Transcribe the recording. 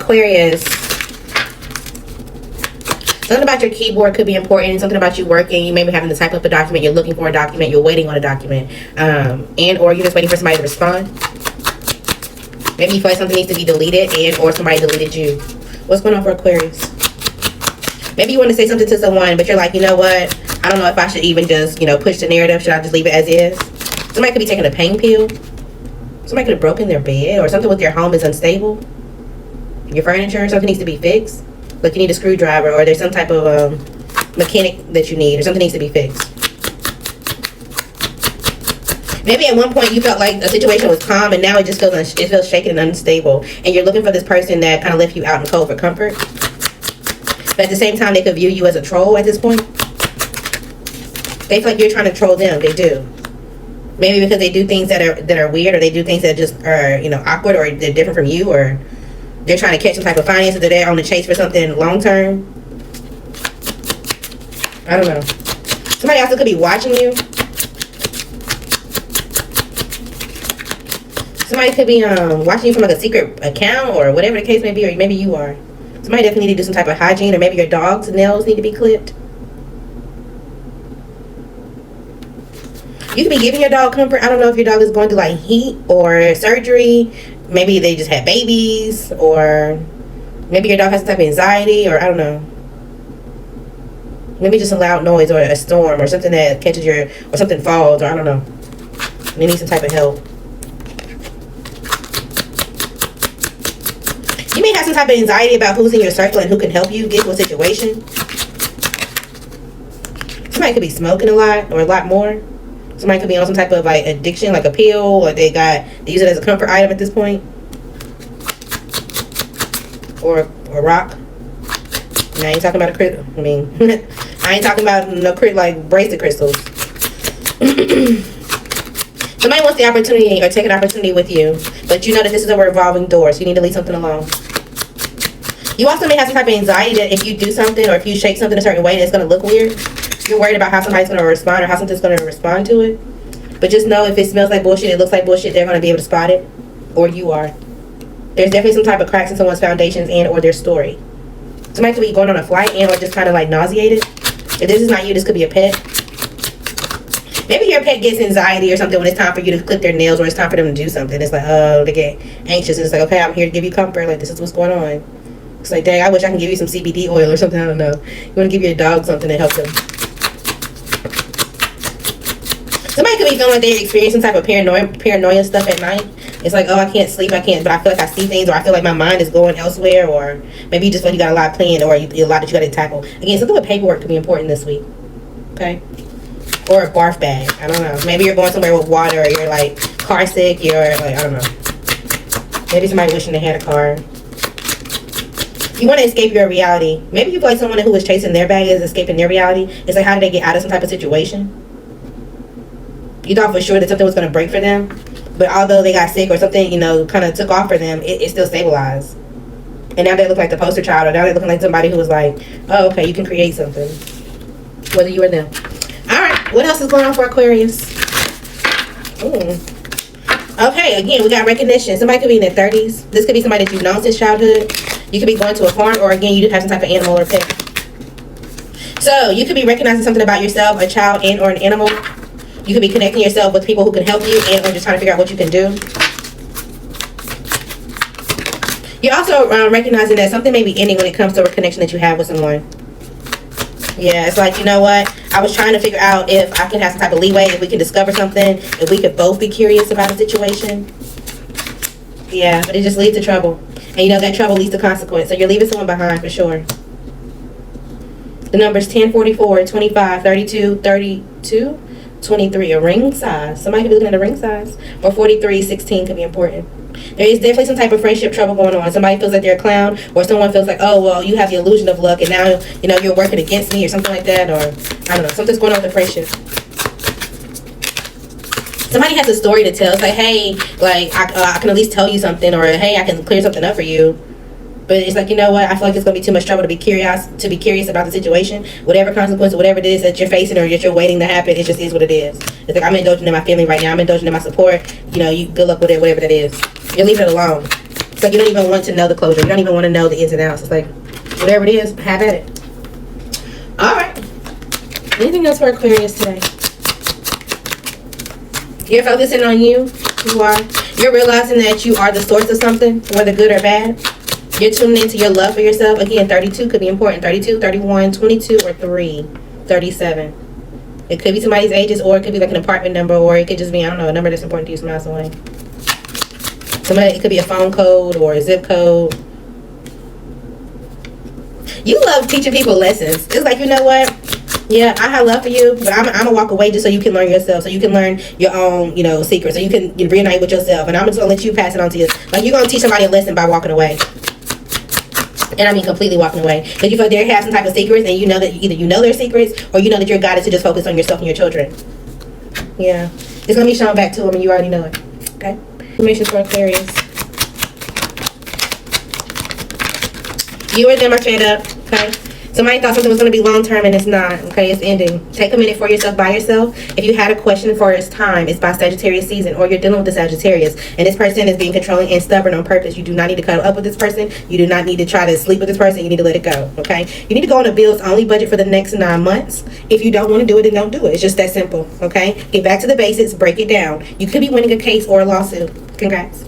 Aquarius, something about your keyboard could be important. Something about you working. You may be having to type up a document. You're looking for a document. You're waiting on a document. And or you're just waiting for somebody to respond. Maybe you feel like something needs to be deleted and or somebody deleted you. What's going on for Aquarius? Maybe you want to say something to someone, but you're like, you know what? I don't know if I should even just, push the narrative. Should I just leave it as is? Somebody could be taking a pain pill. Somebody could have broken their bed, or something with your home is unstable. Your furniture, something needs to be fixed. Like you need a screwdriver, or there's some type of mechanic that you need, or something needs to be fixed. Maybe at one point you felt like a situation was calm, and now it just feels shaken and unstable. And you're looking for this person that kind of left you out in cold for comfort. But at the same time, they could view you as a troll at this point. They feel like you're trying to troll them. They do. Maybe because they do things that are weird, or they do things that just are awkward, or they're different from you, or they're trying to catch some type of finances, or they're on the chase for something long term. I don't know. Somebody also could be watching you. Somebody could be watching you from like a secret account, or whatever the case may be, or maybe you are. Somebody definitely need to do some type of hygiene, or maybe your dog's nails need to be clipped. You could be giving your dog comfort. I don't know if your dog is going through like heat or surgery. Maybe they just had babies, or maybe your dog has some type of anxiety, or I don't know. Maybe just a loud noise, or a storm, or something that catches or something falls, or I don't know. They need some type of help. You may have some type of anxiety about who's in your circle and who can help you get to a situation. Somebody could be smoking a lot, or a lot more. Somebody could be on some type of like addiction, like a pill, or they use it as a comfort item at this point, or a rock. I ain't talking about a crystal. I mean, I ain't talking about no like bracelet crystals. Somebody wants the opportunity, or take an opportunity with you, but you know that this is a revolving door, so you need to leave something alone. You also may have some type of anxiety that if you do something, or if you shake something a certain way, that it's going to look weird. You're worried about how somebody's going to respond, or how something's going to respond to it. But just know, if it smells like bullshit, it looks like bullshit, they're going to be able to spot it. Or you are. There's definitely some type of cracks in someone's foundations and or their story. Somebody could be going on a flight and or just kind of like nauseated. If this is not you, this could be a pet. Maybe your pet gets anxiety or something when it's time for you to clip their nails, or it's time for them to do something. It's like, oh, they get anxious. And it's like, okay, I'm here to give you comfort. Like, this is what's going on. It's like, dang, I wish I can give you some CBD oil or something. I don't know. You want to give your dog something to help them. Somebody could be feeling like they're experiencing some type of paranoia stuff at night. It's like, oh, I can't sleep, but I feel like I see things, or I feel like my mind is going elsewhere, or maybe you just feel like you got a lot planned, or a lot that you got to tackle. Again, something with paperwork could be important this week. Okay? Or a barf bag. I don't know. Maybe you're going somewhere with water, or you're like car sick, you're like, I don't know. Maybe somebody wishing they had a car. You want to escape your reality. Maybe you feel like someone who was chasing their bag is escaping their reality. It's like, how did they get out of some type of situation? You thought for sure that something was going to break for them, but although they got sick or something, kind of took off for them, it still stabilized. And now they look like the poster child, or now they're looking like somebody who was like, oh, okay, you can create something, whether you or them. All right, what else is going on for Aquarius? Okay, again, we got recognition. Somebody could be in their 30s. This could be somebody that you've known since childhood. You could be going to a farm, or again, you do have some type of animal or pet. So you could be recognizing something about yourself, a child, and or an animal. You could be connecting yourself with people who can help you, and or just trying to figure out what you can do. You're also recognizing that something may be ending when it comes to a connection that you have with someone. Yeah, it's like, you know what? I was trying to figure out if I can have some type of leeway, if we can discover something, if we could both be curious about a situation. Yeah, but it just leads to trouble. And that trouble leads to consequence. So you're leaving someone behind for sure. The numbers 10, 44, 25, 32, 32, 23, a ring size. Somebody could be looking at a ring size. Or 43, 16 could be important. There is definitely some type of friendship trouble going on. Somebody feels like they're a clown, or someone feels like, oh, well, you have the illusion of luck, and now, you're working against me, or something like that, or I don't know, something's going on with the friendship. Somebody has a story to tell. It's like, hey, like, I can at least tell you something, or hey, I can clear something up for you. But it's like, you know what? I feel like it's going to be too much trouble to be curious about the situation. Whatever consequence, or whatever it is that you're facing, or that you're waiting to happen, it just is what it is. It's like, I'm indulging in my family right now. I'm indulging in my support. You good luck with it, whatever that is. You're leaving it alone. It's like you don't even want to know the closure. You don't even want to know the ins and outs. It's like, whatever it is, have at it. Alright. Anything else for Aquarius today? You're focusing on you. You are. You're realizing that you are the source of something, whether good or bad. You're tuning into your love for yourself. Again, 32 could be important. 32, 31, 22, or 3, 37. It could be somebody's ages, or it could be like an apartment number, or it could just be, I don't know, a number that's important to you some else away. Somebody, it could be a phone code or a zip code. You love teaching people lessons. It's like, you know what? Yeah, I have love for you, but I'm gonna walk away just so you can learn yourself, so you can learn your own, secrets, so you can reunite with yourself. And I'm just gonna let you pass it on to you. Like, you're gonna teach somebody a lesson by walking away. And I mean completely walking away. Because you feel they have some type of secrets, and you know that either you know their secrets, or you know that you're guided to just focus on yourself and your children. Yeah. It's gonna be shown back to them, and you already know it. Okay? Information for Aquarius. You and them are fed up. Okay? Somebody thought something was going to be long-term, and it's not. Okay, it's ending. Take a minute for yourself by yourself. If you had a question for its time, it's by Sagittarius season, or you're dealing with the Sagittarius, and this person is being controlling and stubborn on purpose. You do not need to cuddle up with this person. You do not need to try to sleep with this person. You need to let it go. Okay? You need to go on a bills-only budget for the next 9 months. If you don't want to do it, then don't do it. It's just that simple. Okay? Get back to the basics. Break it down. You could be winning a case or a lawsuit. Congrats.